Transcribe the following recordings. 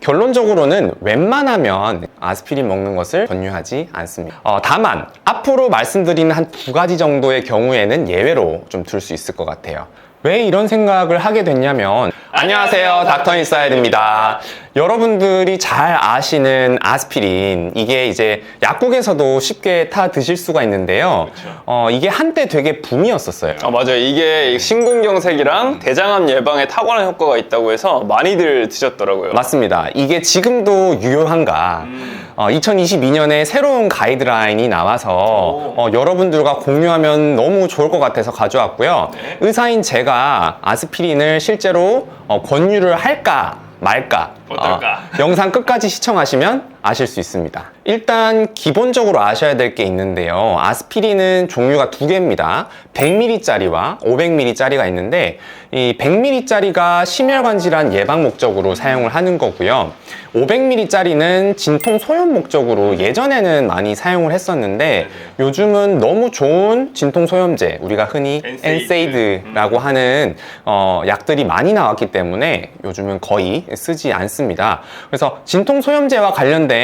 결론적으로는 웬만하면 아스피린 먹는 것을 권유하지 않습니다. 다만 앞으로 말씀드리는 한 2가지 정도의 경우에는 예외로 좀 둘 수 있을 것 같아요. 왜 이런 생각을 하게 됐냐면, 안녕하세요, 닥터 인사이드입니다. 여러분들이 잘 아시는 아스피린, 이게 이제 약국에서도 쉽게 타 드실 수가 있는데요. 이게 한때 되게 붐이었었어요. 맞아요. 이게 심근경색이랑 대장암 예방에 탁월한 효과가 있다고 해서 많이들 드셨더라고요. 맞습니다. 이게 지금도 유효한가? 2022년에 새로운 가이드라인이 나와서 여러분들과 공유하면 너무 좋을 것 같아서 가져왔고요. 네. 의사인 제가 아스피린을 실제로 권유를 할까 말까, 어떨까? 영상 끝까지 시청하시면 아실 수 있습니다. 일단 기본적으로 아셔야 될 게 있는데요. 아스피린은 종류가 2개입니다. 100ml짜리와 500ml짜리가 있는데, 이 100ml짜리가 심혈관 질환 예방 목적으로 사용을 하는 거고요. 500ml짜리는 진통 소염 목적으로 예전에는 많이 사용을 했었는데, 요즘은 너무 좋은 진통 소염제, 우리가 흔히 엔세이드라고 하는 약들이 많이 나왔기 때문에 요즘은 거의 쓰지 않습니다. 그래서 진통 소염제와 관련된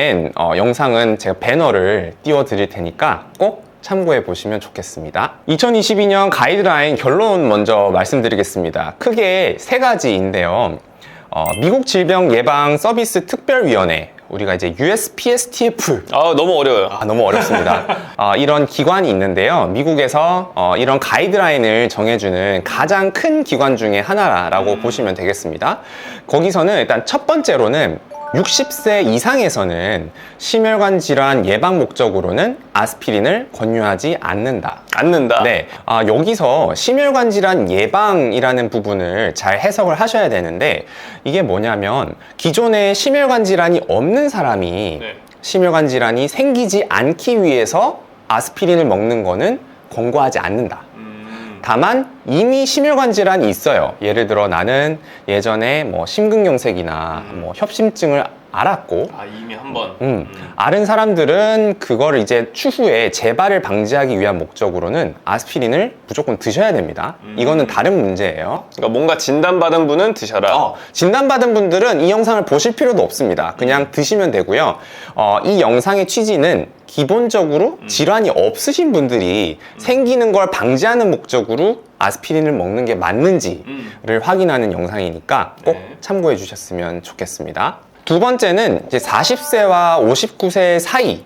영상은 제가 배너를 띄워 드릴 테니까 꼭 참고해 보시면 좋겠습니다. 2022년 가이드라인 결론 먼저 말씀드리겠습니다. 크게 3가지인데요. 미국 질병예방서비스 특별위원회, 우리가 이제 USPSTF. 너무 어려워요. 너무 어렵습니다. 이런 기관이 있는데요. 미국에서 이런 가이드라인을 정해주는 가장 큰 기관 중에 하나라고 보시면 되겠습니다. 거기서는 일단 첫 번째로는 60세 이상에서는 심혈관 질환 예방 목적으로는 아스피린을 권유하지 않는다. 네. 여기서 심혈관 질환 예방이라는 부분을 잘 해석을 하셔야 되는데, 이게 뭐냐면 기존에 심혈관 질환이 없는 사람이 심혈관 질환이 생기지 않기 위해서 아스피린을 먹는 거는 권고하지 않는다. 다만 이미 심혈관 질환이 있어요. 예를 들어 나는 예전에 뭐 심근경색이나 뭐 협심증을 앓았고, 이미 한번. 앓은 사람들은 그거를 이제 추후에 재발을 방지하기 위한 목적으로는 아스피린을 무조건 드셔야 됩니다. 이거는 다른 문제예요. 그러니까 뭔가 진단받은 분은 드셔라. 진단받은 분들은 이 영상을 보실 필요도 없습니다. 그냥 드시면 되고요. 이 영상의 취지는 기본적으로 질환이 없으신 분들이 생기는 걸 방지하는 목적으로 아스피린을 먹는 게 맞는지를 확인하는 영상이니까 꼭 참고해 주셨으면 좋겠습니다. 2번째는 이제 40세와 59세 사이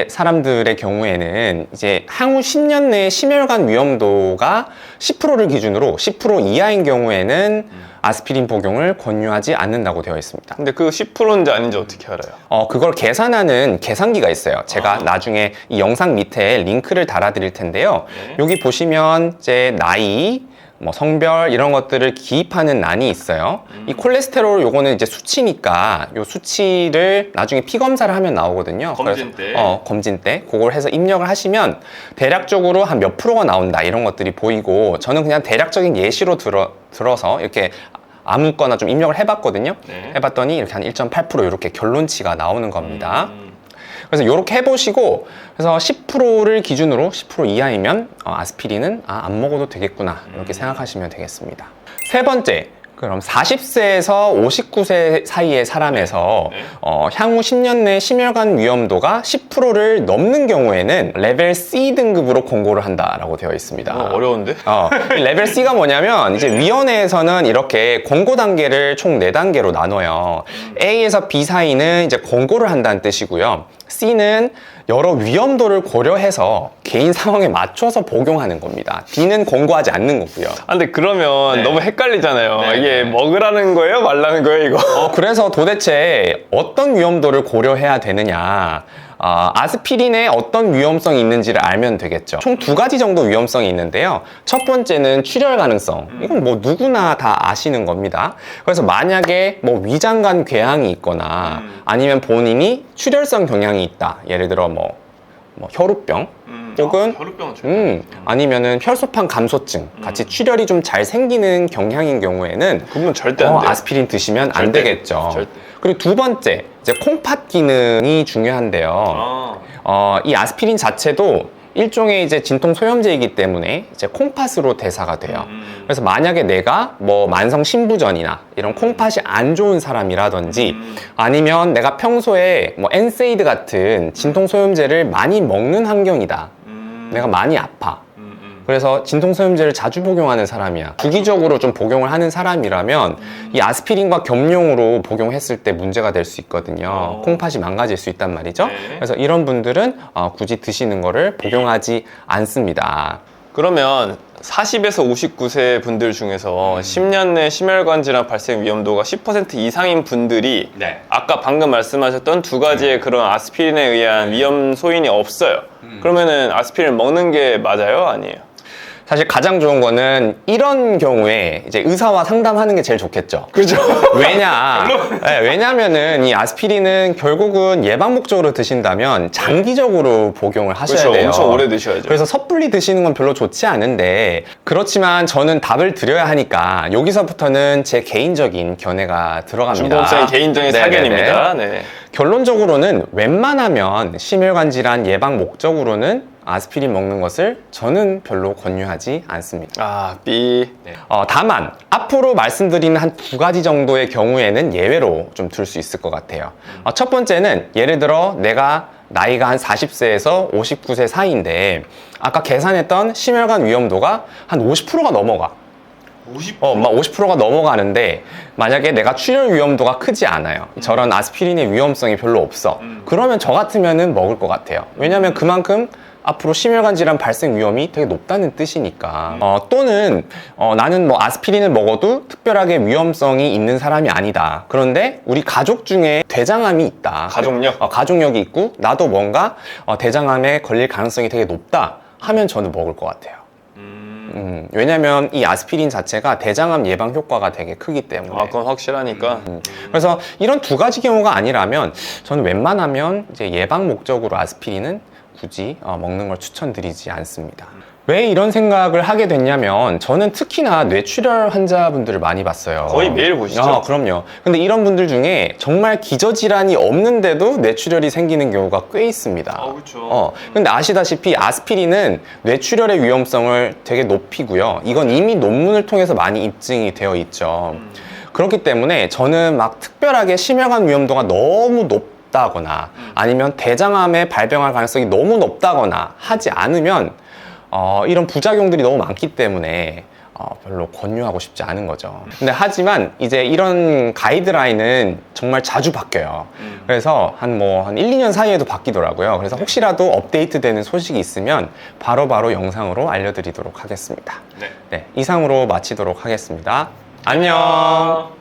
사람들의 경우에는 이제 향후 10년 내에 심혈관 위험도가 10%를 기준으로 10% 이하인 경우에는 아스피린 복용을 권유하지 않는다고 되어 있습니다. 근데 그 10%인지 아닌지 어떻게 알아요? 그걸 계산하는 계산기가 있어요. 제가 나중에 이 영상 밑에 링크를 달아 드릴 텐데요. 여기 보시면 이제 나이, 뭐 성별 이런 것들을 기입하는 란이 있어요. 이 콜레스테롤 요거는 이제 수치니까 요 수치를 나중에 피 검사를 하면 나오거든요. 검진 때. 검진 때 그걸 해서 입력을 하시면 대략적으로 한 몇 프로가 나온다 이런 것들이 보이고, 저는 그냥 대략적인 예시로 들어서 이렇게 아무거나 좀 입력을 해봤거든요. 해봤더니 이렇게 한 1.8% 이렇게 결론치가 나오는 겁니다. 그래서 이렇게 해보시고, 그래서 10%를 기준으로 10% 이하이면 아스피린은 안 먹어도 되겠구나 이렇게 생각하시면 되겠습니다. 3번째, 그럼 40세에서 59세 사이의 사람에서 향후 10년 내 심혈관 위험도가 10%를 넘는 경우에는 레벨 C 등급으로 권고를 한다라고 되어 있습니다. 어려운데? 레벨 C가 뭐냐면 이제 위원회에서는 이렇게 권고 단계를 총 4단계로 나눠요. A에서 B 사이는 이제 권고를 한다는 뜻이고요. C는 여러 위험도를 고려해서 개인 상황에 맞춰서 복용하는 겁니다. D는 권고하지 않는 거고요. 근데 그러면 너무 헷갈리잖아요. 이게 먹으라는 거예요? 말라는 거예요, 이거? 그래서 도대체 어떤 위험도를 고려해야 되느냐. 아스피린에 어떤 위험성이 있는지를 알면 되겠죠. 총 2가지 정도 위험성이 있는데요. 첫 번째는 출혈 가능성. 이건 뭐 누구나 다 아시는 겁니다. 그래서 만약에 뭐 위장관 궤양이 있거나 아니면 본인이 출혈성 경향이 있다. 예를 들어 뭐 혈우병 혹은 혈우병은 아니면은 혈소판 감소증 같이 출혈이 좀 잘 생기는 경향인 경우에는 그러면 절대 안 돼요. 아스피린 드시면 안 되겠죠. 절대. 그리고 2번째, 이제 콩팥 기능이 중요한데요. 이 아스피린 자체도 일종의 이제 진통 소염제이기 때문에 이제 콩팥으로 대사가 돼요. 그래서 만약에 내가 뭐 만성 신부전이나 이런 콩팥이 안 좋은 사람이라든지 아니면 내가 평소에 뭐 엔세이드 같은 진통 소염제를 많이 먹는 환경이다. 내가 많이 아파. 그래서 진통소염제를 자주 복용하는 사람이야. 주기적으로 좀 복용을 하는 사람이라면 이 아스피린과 겸용으로 복용했을 때 문제가 될 수 있거든요. 콩팥이 망가질 수 있단 말이죠. 네. 그래서 이런 분들은 굳이 드시는 거를 복용하지 않습니다. 그러면 40에서 59세 분들 중에서 10년 내 심혈관 질환 발생 위험도가 10% 이상인 분들이 네. 아까 방금 말씀하셨던 두 가지의 그런 아스피린에 의한 위험 소인이 없어요. 그러면은 아스피린 먹는 게 맞아요? 아니에요? 사실 가장 좋은 거는 이런 경우에 이제 의사와 상담하는 게 제일 좋겠죠. 그죠? 왜냐면은 이 아스피린은 결국은 예방 목적으로 드신다면 장기적으로 복용을 하셔야 그렇죠. 돼요. 엄청 오래 드셔야죠. 그래서 섣불리 드시는 건 별로 좋지 않은데, 그렇지만 저는 답을 드려야 하니까 여기서부터는 제 개인적인 견해가 들어갑니다. 중복성의 개인적인 네네네. 사견입니다. 네. 결론적으로는 웬만하면 심혈관 질환 예방 목적으로는 아스피린 먹는 것을 저는 별로 권유하지 않습니다. 아, B. 다만 앞으로 말씀드리는 한 두 가지 정도의 경우에는 예외로 좀 둘 수 있을 것 같아요. 첫 번째는 예를 들어 내가 나이가 한 40세에서 59세 사이인데 아까 계산했던 심혈관 위험도가 한 50%가 넘어가. 50%가 넘어가는데 만약에 내가 출혈 위험도가 크지 않아요. 저런 아스피린의 위험성이 별로 없어. 그러면 저 같으면은 먹을 것 같아요. 왜냐면 그만큼 앞으로 심혈관 질환 발생 위험이 되게 높다는 뜻이니까. 또는 나는 뭐 아스피린을 먹어도 특별하게 위험성이 있는 사람이 아니다. 그런데 우리 가족 중에 대장암이 있다. 가족력? 가족력이 있고 나도 뭔가 대장암에 걸릴 가능성이 되게 높다 하면 저는 먹을 것 같아요. 왜냐면 이 아스피린 자체가 대장암 예방 효과가 되게 크기 때문에. 아, 그건 확실하니까. 그래서 이런 두 가지 경우가 아니라면 저는 웬만하면 이제 예방 목적으로 아스피린은 굳이 먹는 걸 추천드리지 않습니다. 왜 이런 생각을 하게 됐냐면 저는 특히나 뇌출혈 환자분들을 많이 봤어요. 거의 매일 보시죠? 그럼요. 근데 이런 분들 중에 정말 기저질환이 없는데도 뇌출혈이 생기는 경우가 꽤 있습니다. 그렇죠. 근데 아시다시피 아스피린은 뇌출혈의 위험성을 되게 높이고요. 이건 이미 논문을 통해서 많이 입증이 되어 있죠. 그렇기 때문에 저는 막 특별하게 심혈관 위험도가 너무 높다거나 아니면 대장암에 발병할 가능성이 너무 높다거나 하지 않으면 이런 부작용들이 너무 많기 때문에 별로 권유하고 싶지 않은 거죠. 근데 하지만 이제 이런 가이드라인은 정말 자주 바뀌어요. 그래서 한 1, 2년 사이에도 바뀌더라고요. 그래서 혹시라도 업데이트 되는 소식이 있으면 바로바로 영상으로 알려드리도록 하겠습니다. 네, 이상으로 마치도록 하겠습니다. 안녕.